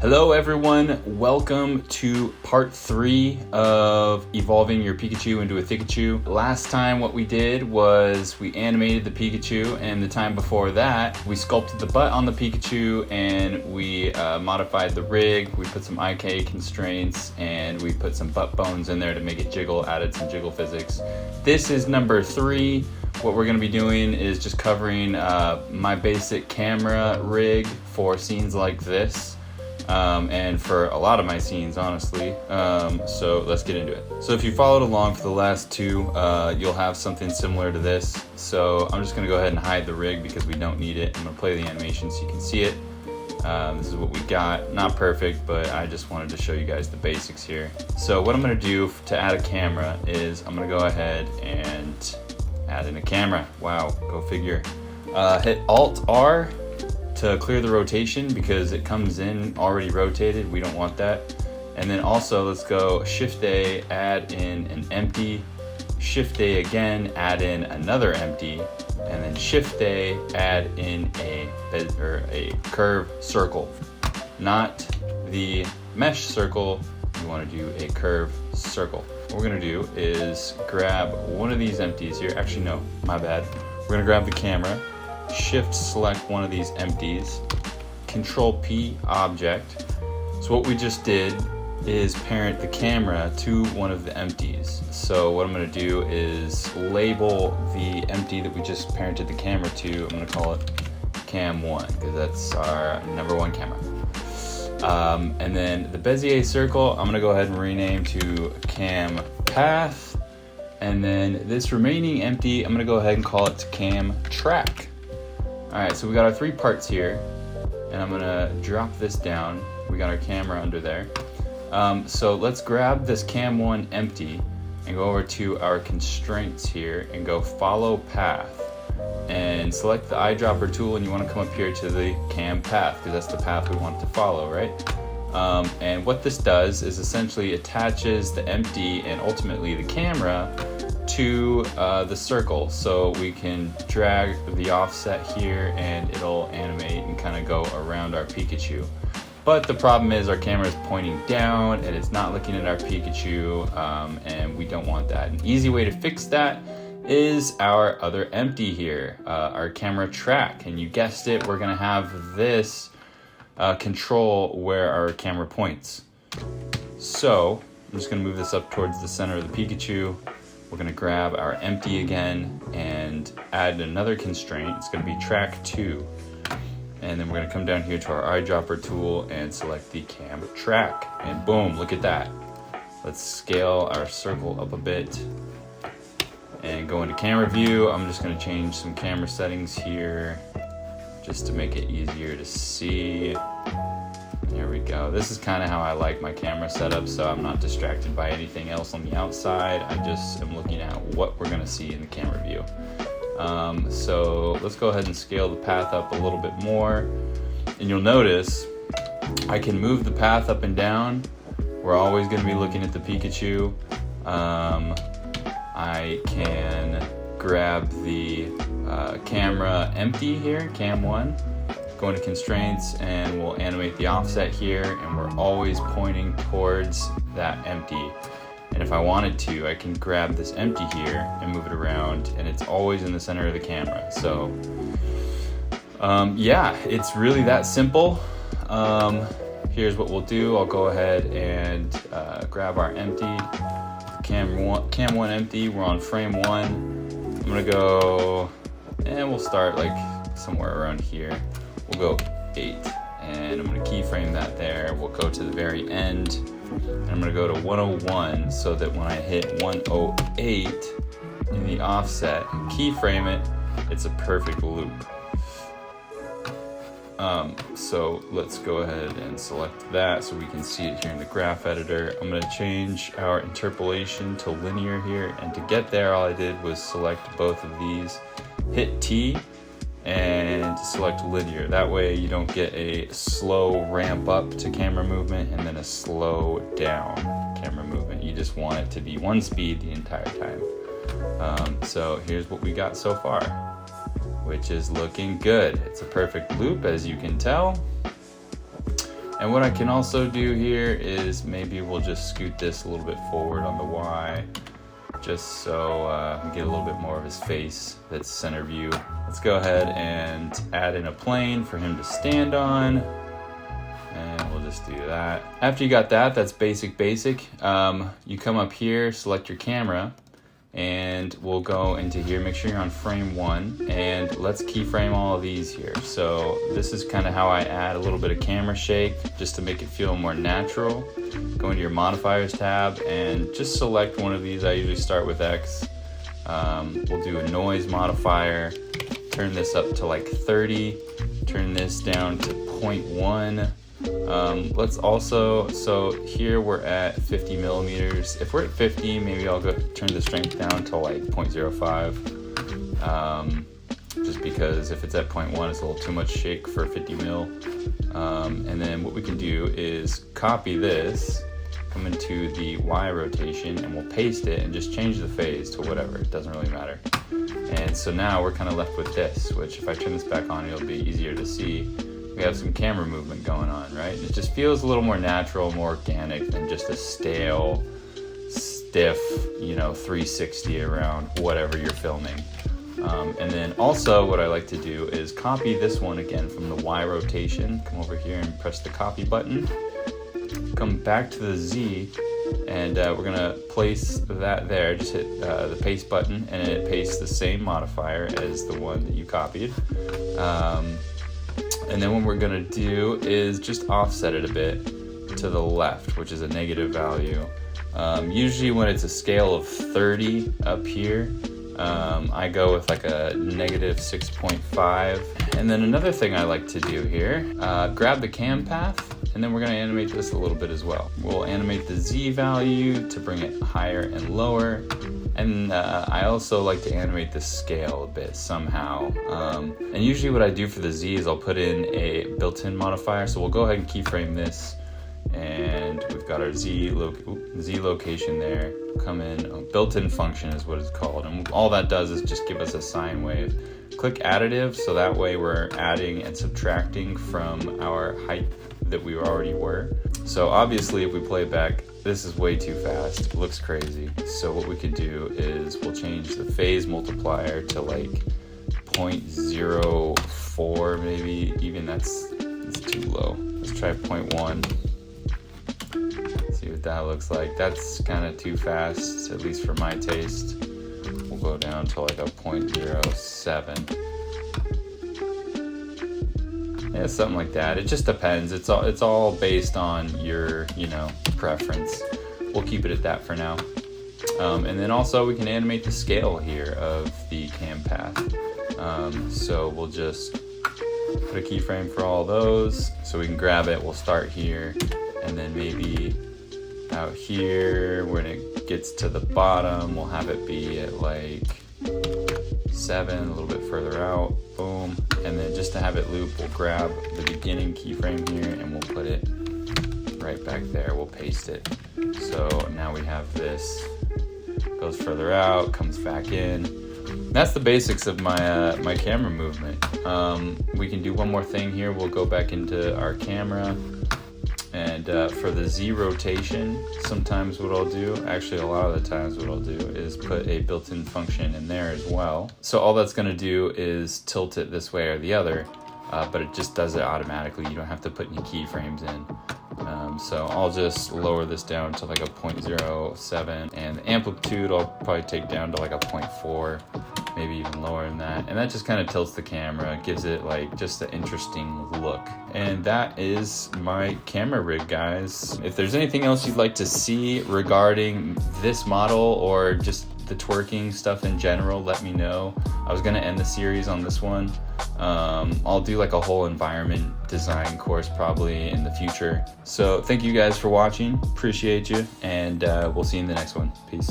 Hello everyone, welcome to part 3 of evolving your Pikachu into a THICCACHU. Last time what we did was we animated the Pikachu, and the time before that we sculpted the butt on the Pikachu and we modified the rig, we put some IK constraints, and we put some butt bones in there to make it jiggle, added some jiggle physics. This is number 3. What we're going to be doing is just covering my basic camera rig for scenes like this. And for a lot of my scenes, honestly. So let's get into it. So if you followed along for the last two, you'll have something similar to this. So I'm just gonna go ahead and hide the rig because we don't need it. I'm gonna play the animation so you can see it. This is what we got. Not perfect, but I just wanted to show you guys the basics here. So what I'm gonna do to add a camera is I'm gonna go ahead and add in a camera. Wow, go figure. Hit Alt-R to clear the rotation because it comes in already rotated. We don't want that. And then also let's go Shift-A, add in an empty, Shift-A again, add in another empty, and then Shift-A, add in a curve circle. Not the mesh circle, you want to do a curve circle. What we're gonna do is grab one of these empties here. Actually, no, my bad. We're gonna grab the camera, Shift select one of these empties, Control P object. So what we just did is parent the camera to one of the empties. So what I'm going to do is label the empty that we just parented the camera to. I'm going to call it Cam1 because that's our #1 camera. And then the Bezier circle, I'm going to go ahead and rename to Cam Path. And then this remaining empty, I'm going to go ahead and call it Cam Track. Alright, so we got our 3 parts here, and I'm gonna drop this down. We got our camera under there. So let's grab this Cam1 empty and go over to our constraints here and go follow path. And select the eyedropper tool, and you want to come up here to the cam path because that's the path we want to follow, right? And what this does is essentially attaches the empty and ultimately the camera to the circle, so we can drag the offset here and it'll animate and kind of go around our Pikachu. But the problem is our camera is pointing down and it's not looking at our Pikachu, and we don't want that. An easy way to fix that is our other empty here, our camera track. And you guessed it, we're gonna have this control where our camera points. So I'm just gonna move this up towards the center of the Pikachu. We're gonna grab our empty again and add another constraint. It's gonna be track 2. And then we're gonna come down here to our eyedropper tool and select the cam track. And boom, look at that. Let's scale our circle up a bit and go into camera view. I'm just gonna change some camera settings here just to make it easier to see. There we go. This is kind of how I like my camera setup, so I'm not distracted by anything else on the outside. I just am looking at what we're going to see in the camera view. So let's go ahead and scale the path up a little bit more. And you'll notice I can move the path up and down. We're always going to be looking at the Pikachu. I can grab the camera empty here, Cam1. Go into constraints and we'll animate the offset here, and we're always pointing towards that empty. And if I wanted to, I can grab this empty here and move it around, and it's always in the center of the camera. So yeah, it's really that simple. Here's what we'll do. I'll go ahead and grab our empty, Cam1 empty. We're on frame 1. I'm gonna go, and we'll start like somewhere around here. We'll go 8, and I'm going to keyframe that there. We'll go to the very end, and I'm going to go to 101 so that when I hit 108 in the offset and keyframe it, it's a perfect loop. So let's go ahead and select that so we can see it here in the graph editor. I'm going to change our interpolation to linear here, and to get there all I did was select both of these, hit T, and select linear. That way you don't get a slow ramp up to camera movement and then a slow down camera movement. You just want it to be one speed the entire time. So here's what we got so far, which is looking good. It's a perfect loop, as you can tell. And what I can also do here is maybe we'll just scoot this a little bit forward on the Y, just so we get a little bit more of his face that's center view. Let's go ahead and add in a plane for him to stand on. And we'll just do that. After you got that, that's basic. You come up here, select your camera, and we'll go into here, make sure you're on frame 1, and let's keyframe all of these here. So this is kind of how I add a little bit of camera shake, just to make it feel more natural. Go into your modifiers tab and just select one of these. I usually start with X. We'll do a noise modifier, turn this up to like 30, turn this down to 0.1. Let's also, so here we're at 50 millimeters. If we're at 50, maybe I'll go turn the strength down to like 0.05. Just because if it's at 0.1, it's a little too much shake for 50 mil. And then what we can do is copy this, come into the Y rotation, and we'll paste it and just change the phase to whatever. It doesn't really matter. And so now we're kind of left with this, which if I turn this back on, it'll be easier to see. We have some camera movement going on, right? It just feels a little more natural, more organic than just a stale, stiff, 360 around whatever you're filming. And then also what I like to do is copy this one again from the Y rotation. Come over here and press the copy button. Come back to the Z, and we're gonna place that there. Just hit the paste button, and it pastes the same modifier as the one that you copied. And then what we're gonna do is just offset it a bit to the left, which is a negative value. Usually when it's a scale of 30 up here, I go with like a negative 6.5. And then another thing I like to do here, grab the cam path, and then we're gonna animate this a little bit as well. We'll animate the Z value to bring it higher and lower. And I also like to animate the scale a bit somehow. And usually what I do for the Z is I'll put in a built-in modifier. So we'll go ahead and keyframe this. And we've got our Z location there. Come in, built-in function is what it's called. And all that does is just give us a sine wave. Click additive, so that way we're adding and subtracting from our height that we already were. So obviously if we play back, this is way too fast, it looks crazy. So what we could do is we'll change the phase multiplier to like 0.04 maybe, even that's too low. Let's try 0.1. See what that looks like. That's kind of too fast, at least for my taste. We'll go down to like a 0.07. Yeah, something like that. It just depends. It's all based on your, preference. We'll keep it at that for now. And then also we can animate the scale here of the cam path. So we'll just put a keyframe for all those. So we can grab it. We'll start here, and then maybe out here when it gets to the bottom, we'll have it be at like 7, a little bit further out. Boom. And then just to have it loop, we'll grab the beginning keyframe here and we'll put it right back there. We'll paste it. So now we have this, goes further out, comes back in. That's the basics of my my camera movement. We can do one more thing here. We'll go back into our camera, and for the Z rotation, sometimes what I'll do, actually a lot of the times what I'll do is put a built-in function in there as well. So all that's gonna do is tilt it this way or the other, but it just does it automatically. You don't have to put any keyframes in. So I'll just lower this down to like a 0.07, and the amplitude I'll probably take down to like a 0.4, maybe even lower than that. And that just kind of tilts the camera, gives it like just an interesting look. And that is my camera rig, guys. If there's anything else you'd like to see regarding this model or just the twerking stuff in general, let me know. I was gonna end the series on this one. I'll do like a whole environment design course probably in the future. So thank you guys for watching, appreciate you, and we'll see you in the next one. Peace.